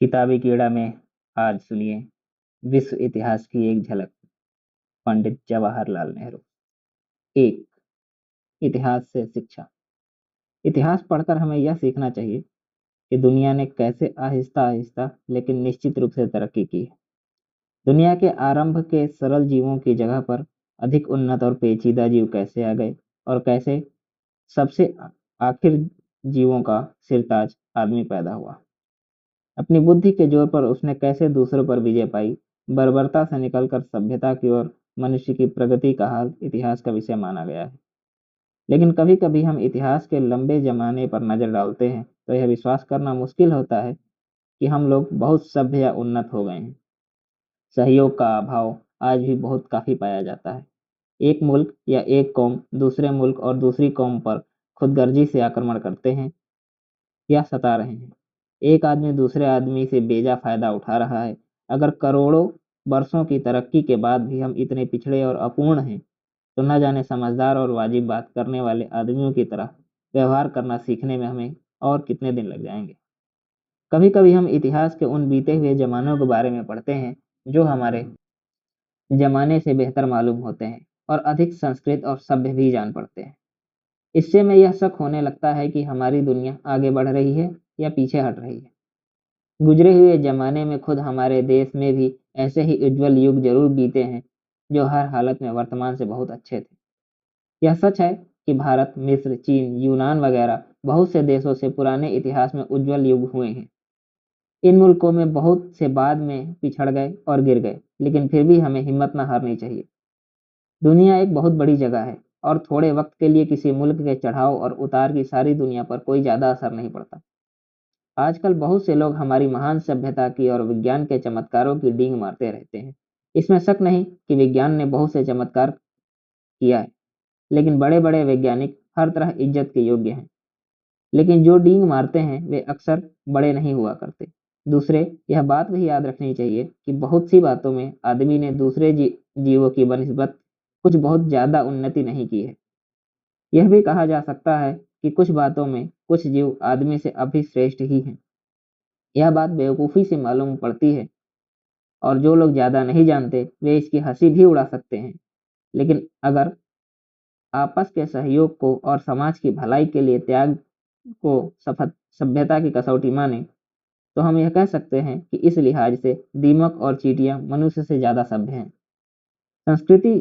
किताबी कीड़ा में आज सुनिए विश्व इतिहास की एक झलक। पंडित जवाहरलाल नेहरू। एक, इतिहास से शिक्षा। इतिहास पढ़कर हमें यह सीखना चाहिए कि दुनिया ने कैसे आहिस्ता आहिस्ता लेकिन निश्चित रूप से तरक्की की है। दुनिया के आरंभ के सरल जीवों की जगह पर अधिक उन्नत और पेचीदा जीव कैसे आ गए और कैसे सबसे आखिर जीवों का सिरताज आदमी पैदा हुआ। अपनी बुद्धि के जोर पर उसने कैसे दूसरों पर विजय पाई। बर्बरता से निकलकर सभ्यता की ओर मनुष्य की प्रगति का हाल इतिहास का विषय माना गया है। लेकिन कभी कभी हम इतिहास के लंबे जमाने पर नजर डालते हैं तो यह विश्वास करना मुश्किल होता है कि हम लोग बहुत सभ्य या उन्नत हो गए हैं। सहयोग का अभाव आज भी बहुत काफी पाया जाता है। एक मुल्क या एक कौम दूसरे मुल्क और दूसरी कौम पर खुदगर्जी से आक्रमण करते हैं या सता रहे हैं। एक आदमी दूसरे आदमी से बेजा फायदा उठा रहा है। अगर करोड़ों वर्षों की तरक्की के बाद भी हम इतने पिछड़े और अपूर्ण हैं तो न जाने समझदार और वाजिब बात करने वाले आदमियों की तरह व्यवहार करना सीखने में हमें और कितने दिन लग जाएंगे। कभी कभी हम इतिहास के उन बीते हुए जमानों के बारे में पढ़ते हैं जो हमारे जमाने से बेहतर मालूम होते हैं और अधिक संस्कृत और सभ्य भी जान पड़ते हैं। इससे में यह शक होने लगता है कि हमारी दुनिया आगे बढ़ रही है या पीछे हट रही है। गुजरे हुए जमाने में खुद हमारे देश में भी ऐसे ही उज्जवल युग जरूर बीते हैं जो हर हालत में वर्तमान से बहुत अच्छे थे। यह सच है कि भारत, मिस्र, चीन, यूनान वगैरह बहुत से देशों से पुराने इतिहास में उज्जवल युग हुए हैं। इन मुल्कों में बहुत से बाद में पिछड़ गए और गिर गए, लेकिन फिर भी हमें हिम्मत न हारनी चाहिए। दुनिया एक बहुत बड़ी जगह है और थोड़े वक्त के लिए किसी मुल्क के चढ़ाव और उतार की सारी दुनिया पर कोई ज्यादा असर नहीं पड़ता। आजकल बहुत से लोग हमारी महान सभ्यता की और विज्ञान के चमत्कारों की डींग मारते रहते हैं। इसमें शक नहीं कि विज्ञान ने बहुत से चमत्कार किया है, लेकिन बड़े बड़े वैज्ञानिक हर तरह इज्जत के योग्य हैं। लेकिन जो डींग मारते हैं वे अक्सर बड़े नहीं हुआ करते। दूसरे, यह बात भी याद रखनी चाहिए कि बहुत सी बातों में आदमी ने दूसरे जीवों की बनिस्बत कुछ बहुत ज्यादा उन्नति नहीं की है। यह भी कहा जा सकता है कि कुछ बातों में कुछ जीव आदमी से अभी श्रेष्ठ ही हैं। यह बात बेवकूफ़ी से मालूम पड़ती है और जो लोग ज़्यादा नहीं जानते वे इसकी हंसी भी उड़ा सकते हैं। लेकिन अगर आपस के सहयोग को और समाज की भलाई के लिए त्याग को सभ्यता की कसौटी माने तो हम यह कह सकते हैं कि इस लिहाज से दीमक और चींटियां मनुष्य से ज़्यादा सभ्य हैं। संस्कृति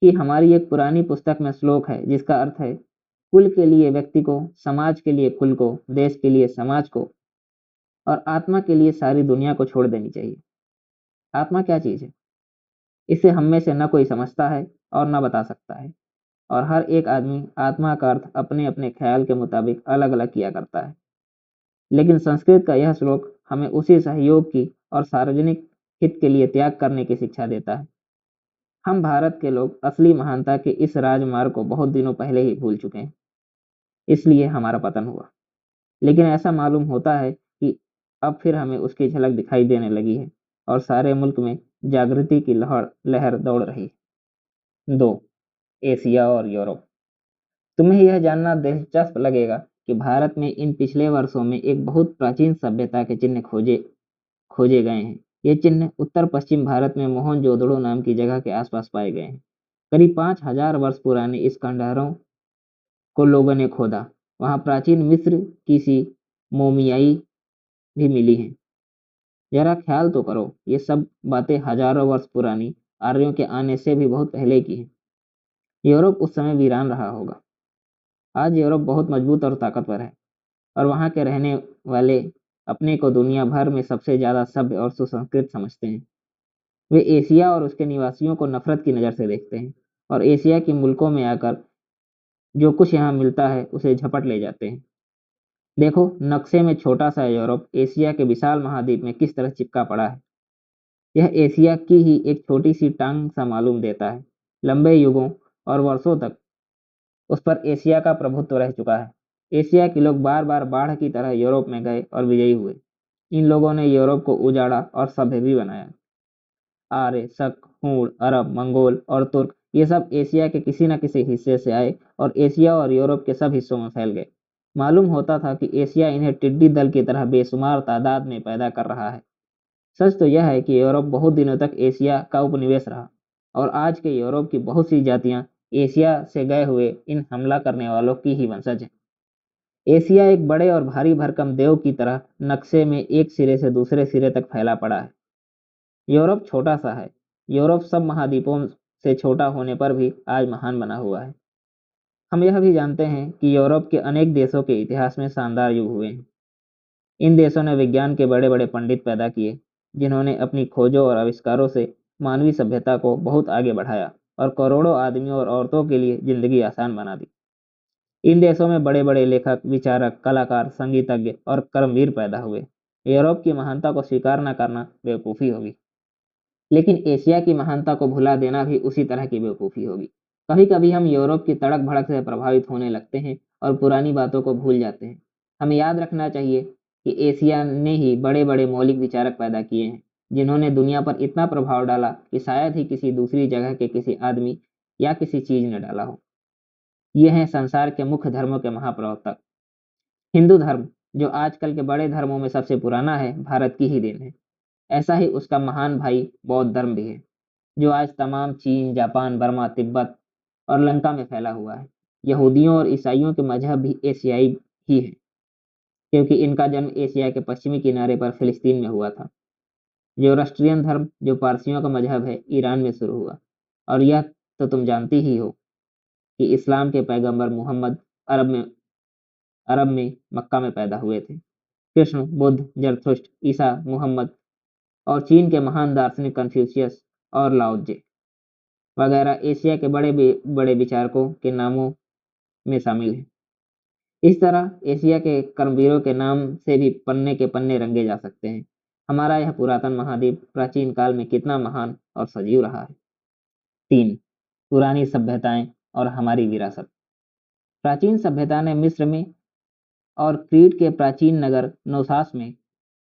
की हमारी एक पुरानी पुस्तक में श्लोक है जिसका अर्थ है, कुल के लिए व्यक्ति को, समाज के लिए कुल को, देश के लिए समाज को और आत्मा के लिए सारी दुनिया को छोड़ देनी चाहिए। आत्मा क्या चीज है, इसे हम में से न कोई समझता है और न बता सकता है, और हर एक आदमी आत्मा का अर्थ अपने अपने ख्याल के मुताबिक अलग अलग किया करता है। लेकिन संस्कृत का यह श्लोक हमें उसी सहयोग की और सार्वजनिक हित के लिए त्याग करने की शिक्षा देता है। हम भारत के लोग असली महानता के इस राजमार्ग को बहुत दिनों पहले ही भूल चुके हैं, इसलिए हमारा पतन हुआ। लेकिन ऐसा मालूम होता है कि अब फिर हमें उसकी झलक दिखाई देने लगी है और सारे मुल्क में जागृति की लहर लहर दौड़ रही है। 2, एशिया और यूरोप। तुम्हें यह जानना दिलचस्प लगेगा कि भारत में इन पिछले वर्षों में एक बहुत प्राचीन सभ्यता के चिन्ह खोजे खोजे गए हैं। ये चिन्ह उत्तर पश्चिम भारत में मोहनजोदड़ो नाम की जगह के आसपास पाए गए हैं। करीब 5000 वर्ष पुराने इस खंडहरों को लोगों ने खोदा। वहां प्राचीन मिस्र की सी मोमियाई भी मिली हैं। जरा ख्याल तो करो, ये सब बातें हजारों वर्ष पुरानी, आर्यों के आने से भी बहुत पहले की हैं। यूरोप उस समय वीरान रहा होगा। आज यूरोप बहुत मजबूत और ताकतवर है और वहां के रहने वाले अपने को दुनिया भर में सबसे ज्यादा सभ्य और सुसंस्कृत समझते हैं। वे एशिया और उसके निवासियों को नफरत की नजर से देखते हैं और एशिया के मुल्कों में आकर जो कुछ यहाँ मिलता है उसे झपट ले जाते हैं। देखो, नक्शे में छोटा सा यूरोप एशिया के विशाल महाद्वीप में किस तरह चिपका पड़ा है। यह एशिया की ही एक छोटी सी टांग सा मालूम देता है। लंबे युगों और वर्षों तक उस पर एशिया का प्रभुत्व रह चुका है। एशिया के लोग बार बार बाढ़ की तरह यूरोप में गए और विजयी हुए। इन लोगों ने यूरोप को उजाड़ा और सभ्य भी बनाया। आर्य, शक, हूण, अरब, मंगोल और तुर्क, ये सब एशिया के किसी न किसी हिस्से से आए और एशिया और यूरोप के सब हिस्सों में फैल गए। मालूम होता था कि एशिया इन्हें टिड्डी दल की तरह बेशुमार तादाद में पैदा कर रहा है। सच तो यह है कि यूरोप बहुत दिनों तक एशिया का उपनिवेश रहा और आज के यूरोप की बहुत सी जातियां एशिया से गए हुए इन हमला करने वालों की ही वंशज हैं। एशिया एक बड़े और भारी भरकम देव की तरह नक्शे में एक सिरे से दूसरे सिरे तक फैला पड़ा है। यूरोप छोटा सा है। यूरोप सब महाद्वीपों से छोटा होने पर भी आज महान बना हुआ है। हम यह भी जानते हैं कि यूरोप के अनेक देशों के इतिहास में शानदार युग हुए हैं। इन देशों ने विज्ञान के बड़े बड़े पंडित पैदा किए, जिन्होंने अपनी खोजों और आविष्कारों से मानवीय सभ्यता को बहुत आगे बढ़ाया और करोड़ों आदमियों और औरतों के लिए जिंदगी आसान बना दी। इन देशों में बड़े बड़े लेखक, विचारक, कलाकार, संगीतज्ञ और कर्मवीर पैदा हुए। यूरोप की महानता को स्वीकार न करना बेवकूफ़ी होगी, लेकिन एशिया की महानता को भुला देना भी उसी तरह की बेवकूफ़ी होगी। कभी कभी हम यूरोप की तड़क भड़क से प्रभावित होने लगते हैं और पुरानी बातों को भूल जाते हैं। हमें याद रखना चाहिए कि एशिया ने ही बड़े बड़े मौलिक विचारक पैदा किए हैं, जिन्होंने दुनिया पर इतना प्रभाव डाला कि शायद ही किसी दूसरी जगह के किसी आदमी या किसी चीज ने डाला हो। ये हैं संसार के मुख्य धर्मों के महाप्रवर्तक। हिंदू धर्म, जो आजकल के बड़े धर्मों में सबसे पुराना है, भारत की ही देन है। ऐसा ही उसका महान भाई बौद्ध धर्म भी है, जो आज तमाम चीन, जापान, बर्मा, तिब्बत और लंका में फैला हुआ है। यहूदियों और ईसाइयों के मजहब भी एशियाई ही है, क्योंकि इनका जन्म एशिया के पश्चिमी किनारे पर फिलिस्तीन में हुआ था। ज़ोरास्ट्रियन धर्म, जो पारसियों का मजहब है, ईरान में शुरू हुआ। और यह तो तुम जानती ही हो कि इस्लाम के पैगंबर मोहम्मद अरब में मक्का में पैदा हुए थे। कृष्ण, बुद्ध, जरथुष्ट, ईसा, मोहम्मद और चीन के महान दार्शनिक कन्फ्यूशियस और लाओत्जे वगैरह एशिया के बड़े बड़े विचारकों के नामों में शामिल हैं। इस तरह एशिया के कर्मवीरों के नाम से भी पन्ने के पन्ने रंगे जा सकते हैं। हमारा यह पुरातन महाद्वीप प्राचीन काल में कितना महान और सजीव रहा है। 3. पुरानी सभ्यताएं और हमारी विरासत। प्राचीन सभ्यता ने मिस्र में और क्रीट के प्राचीन नगर नौसास में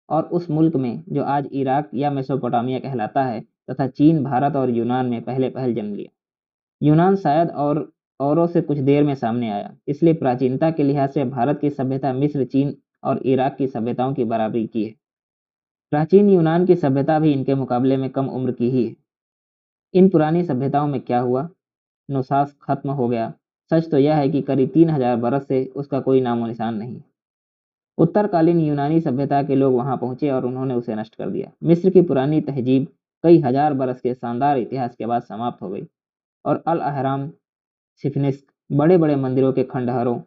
और उस मुल्क में जो आज इराक या मेसोपोटामिया कहलाता है, तथा चीन, भारत और यूनान में पहले पहल जन्म लिया। यूनान शायद औरों से कुछ देर में सामने आया, इसलिए प्राचीनता के लिहाज से भारत की सभ्यता मिस्र, चीन और इराक की सभ्यताओं की बराबरी की है। प्राचीन यूनान की सभ्यता भी इनके मुकाबले में कम उम्र की ही है। इन पुरानी सभ्यताओं में क्या हुआ? नौसास खत्म हो गया। सच तो यह है कि करीब 3000 बरस से उसका कोई नामो निशान नहीं। उत्तरकालीन यूनानी सभ्यता के लोग वहां पहुंचे और उन्होंने उसे नष्ट कर दिया। मिस्र की पुरानी तहजीब कई हजार बरस के शानदार इतिहास के बाद समाप्त हो गई और अल अहराम, सिफिनिस्क, बड़े बड़े मंदिरों के खंडहरों,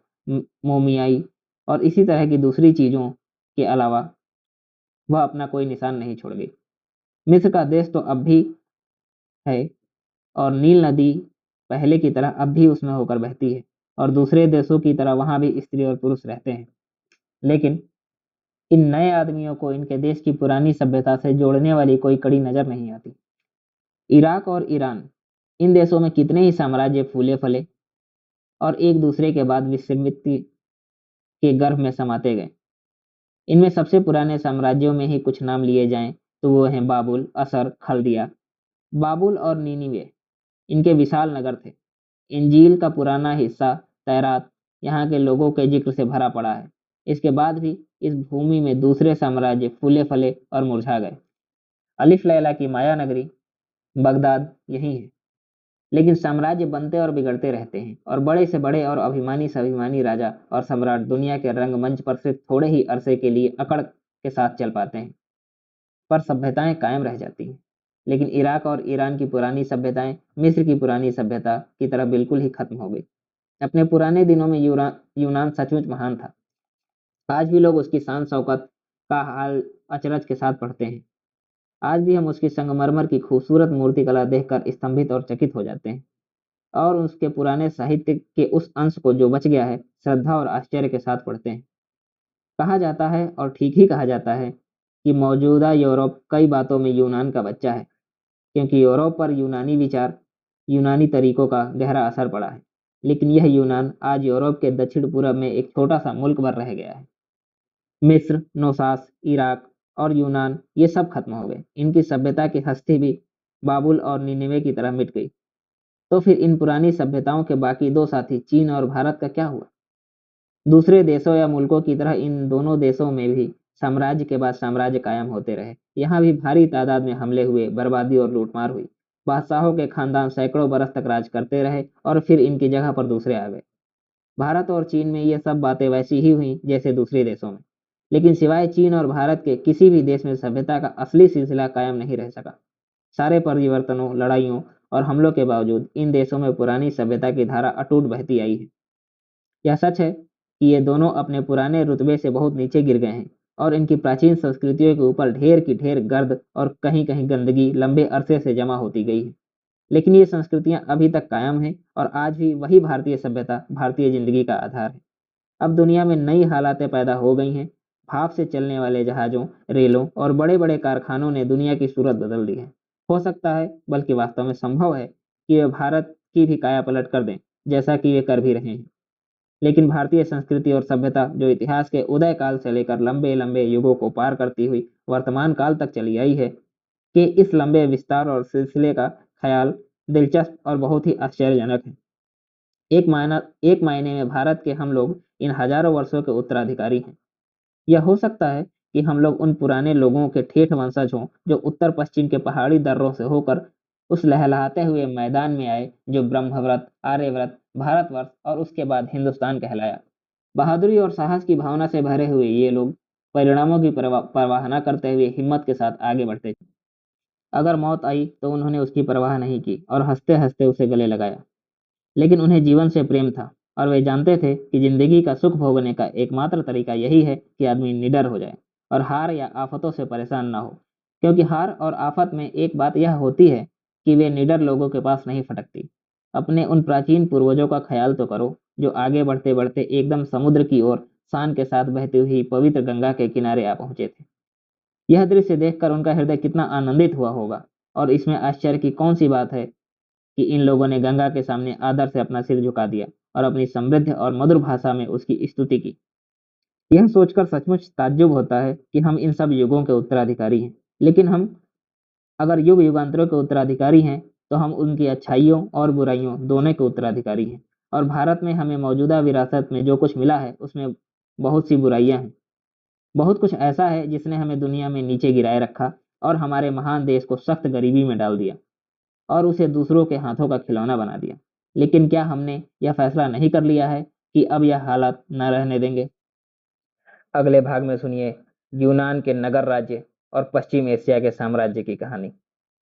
मोमियाई और इसी तरह की दूसरी चीजों के अलावा वह अपना कोई निशान नहीं छोड़ गई। मिस्र का देश तो अब भी है और नील नदी पहले की तरह अब भी उसमें होकर बहती है और दूसरे देशों की तरह वहां भी स्त्री और पुरुष रहते हैं। लेकिन इन नए आदमियों को इनके देश की पुरानी सभ्यता से जोड़ने वाली कोई कड़ी नजर नहीं आती। इराक और ईरान, इन देशों में कितने ही साम्राज्य फूले फले और एक दूसरे के बाद विस्मृति के गर्भ में समाते गए। इनमें सबसे पुराने साम्राज्यों में ही कुछ नाम लिए जाएं तो वो हैं बाबुल, असर, खल्दिया। बाबुल और नीनिवे इनके विशाल नगर थे। इंजील का पुराना हिस्सा, तैरात, यहाँ के लोगों के जिक्र से भरा पड़ा है। इसके बाद भी इस भूमि में दूसरे साम्राज्य फूले फले और मुरझा गए। अलिफ लैला की माया नगरी बगदाद यही है। लेकिन साम्राज्य बनते और बिगड़ते रहते हैं और बड़े से बड़े और अभिमानी से अभिमानी राजा और सम्राट दुनिया के रंगमंच पर सिर्फ थोड़े ही अरसे के लिए अकड़ के साथ चल पाते हैं, पर सभ्यताएं कायम रह जाती हैं। लेकिन इराक और ईरान की पुरानी सभ्यताएं मिस्र की पुरानी सभ्यता की तरह बिल्कुल ही खत्म हो गई। अपने पुराने दिनों में यूनान सचमुच महान था। आज भी लोग उसकी शान शौकत का हाल अचरज के साथ पढ़ते हैं। आज भी हम उसकी संगमरमर की खूबसूरत मूर्तिकला देखकर स्तंभित और चकित हो जाते हैं और उसके पुराने साहित्य के उस अंश को जो बच गया है, श्रद्धा और आश्चर्य के साथ पढ़ते हैं। कहा जाता है, और ठीक ही कहा जाता है, कि मौजूदा यूरोप कई बातों में यूनान का बच्चा है, क्योंकि यूरोप पर यूनानी विचार, यूनानी तरीकों का गहरा असर पड़ा है। लेकिन यह यूनान आज यूरोप के दक्षिण पूर्व में एक छोटा सा मुल्क भर रह गया है। मिस्र, नौसास, इराक और यूनान ये सब खत्म हो गए। इनकी सभ्यता की हस्ती भी बाबुल और निनिवे की तरह मिट गई। तो फिर इन पुरानी सभ्यताओं के बाकी दो साथी चीन और भारत का क्या हुआ? दूसरे देशों या मुल्कों की तरह इन दोनों देशों में भी साम्राज्य के बाद साम्राज्य कायम होते रहे। यहाँ भी भारी तादाद में हमले हुए, बर्बादी और लूटमार हुई। बादशाहों के खानदान सैकड़ों बरस तक राज करते रहे और फिर इनकी जगह पर दूसरे आ गए। भारत और चीन में ये सब बातें वैसी ही हुई जैसे दूसरे देशों में। लेकिन सिवाय चीन और भारत के किसी भी देश में सभ्यता का असली सिलसिला कायम नहीं रह सका। सारे परिवर्तनों, लड़ाइयों और हमलों के बावजूद इन देशों में पुरानी सभ्यता की धारा अटूट बहती आई है। यह सच है कि ये दोनों अपने पुराने रुतबे से बहुत नीचे गिर गए हैं और इनकी प्राचीन संस्कृतियों के ऊपर ढेर की ढेर गर्द और कहीं कहीं गंदगी लंबे अरसे से जमा होती गई है। लेकिन ये संस्कृतियां अभी तक कायम हैं और आज भी वही भारतीय सभ्यता, भारतीय जिंदगी का आधार है। अब दुनिया में नई हालातें पैदा हो गई हैं। भाप से चलने वाले जहाजों, रेलों और बड़े बड़े कारखानों ने दुनिया की सूरत बदल दी है। हो सकता है, बल्कि वास्तव में संभव है, कि वे भारत की भी काया पलट कर दें, जैसा कि वे कर भी रहे हैं। लेकिन भारतीय संस्कृति और सभ्यता जो इतिहास के उदय काल से लेकर लंबे लंबे युगों को पार करती हुई वर्तमान काल तक चली आई है, कि इस लंबे विस्तार और सिलसिले का ख्याल दिलचस्प और बहुत ही आश्चर्यजनक है। एक मायने में भारत के हम लोग इन हजारों वर्षों के उत्तराधिकारी हैं। यह हो सकता है कि हम लोग उन पुराने लोगों के ठेठ वंशज हों जो उत्तर पश्चिम के पहाड़ी दर्रों से होकर उस लहलहाते हुए मैदान में आए जो ब्रह्मव्रत, आर्यव्रत, भारतवर्ष और उसके बाद हिंदुस्तान कहलाया। बहादुरी और साहस की भावना से भरे हुए ये लोग परिणामों की परवाह न करते हुए हिम्मत के साथ आगे बढ़ते थे। अगर मौत आई तो उन्होंने उसकी परवाह नहीं की और हंसते हंसते उसे गले लगाया। लेकिन उन्हें जीवन से प्रेम था और वे जानते थे कि जिंदगी का सुख भोगने का एकमात्र तरीका यही है कि आदमी निडर हो जाए और हार या आफतों से परेशान ना हो। क्योंकि हार और आफत में एक बात यह होती है कि वे निडर लोगों के पास नहीं फटकती। अपने उन प्राचीन पूर्वजों का ख्याल तो करो जो आगे बढ़ते बढ़ते एकदम समुद्र की ओर शान के साथ बहती हुई पवित्र गंगा के किनारे आ पहुंचे थे। यह दृश्य देखकर उनका हृदय कितना आनंदित हुआ होगा। और इसमें आश्चर्य की कौन सी बात है कि इन लोगों ने गंगा के सामने आदर से अपना सिर झुका दिया और अपनी समृद्ध और मधुर भाषा में उसकी स्तुति की। यह सोचकर सचमुच ताज्जुब होता है कि हम इन सब युगों के उत्तराधिकारी हैं। लेकिन हम अगर युग युगांतरों के उत्तराधिकारी हैं तो हम उनकी अच्छाइयों और बुराइयों दोनों के उत्तराधिकारी हैं। और भारत में हमें मौजूदा विरासत में जो कुछ मिला है उसमें बहुत सी बुराइयां हैं। बहुत कुछ ऐसा है जिसने हमें दुनिया में नीचे गिराए रखा और हमारे महान देश को सख्त गरीबी में डाल दिया और उसे दूसरों के हाथों का खिलौना बना दिया। लेकिन क्या हमने यह फैसला नहीं कर लिया है कि अब यह हालात न रहने देंगे? अगले भाग में सुनिए यूनान के नगर राज्य और पश्चिम एशिया के साम्राज्य की कहानी।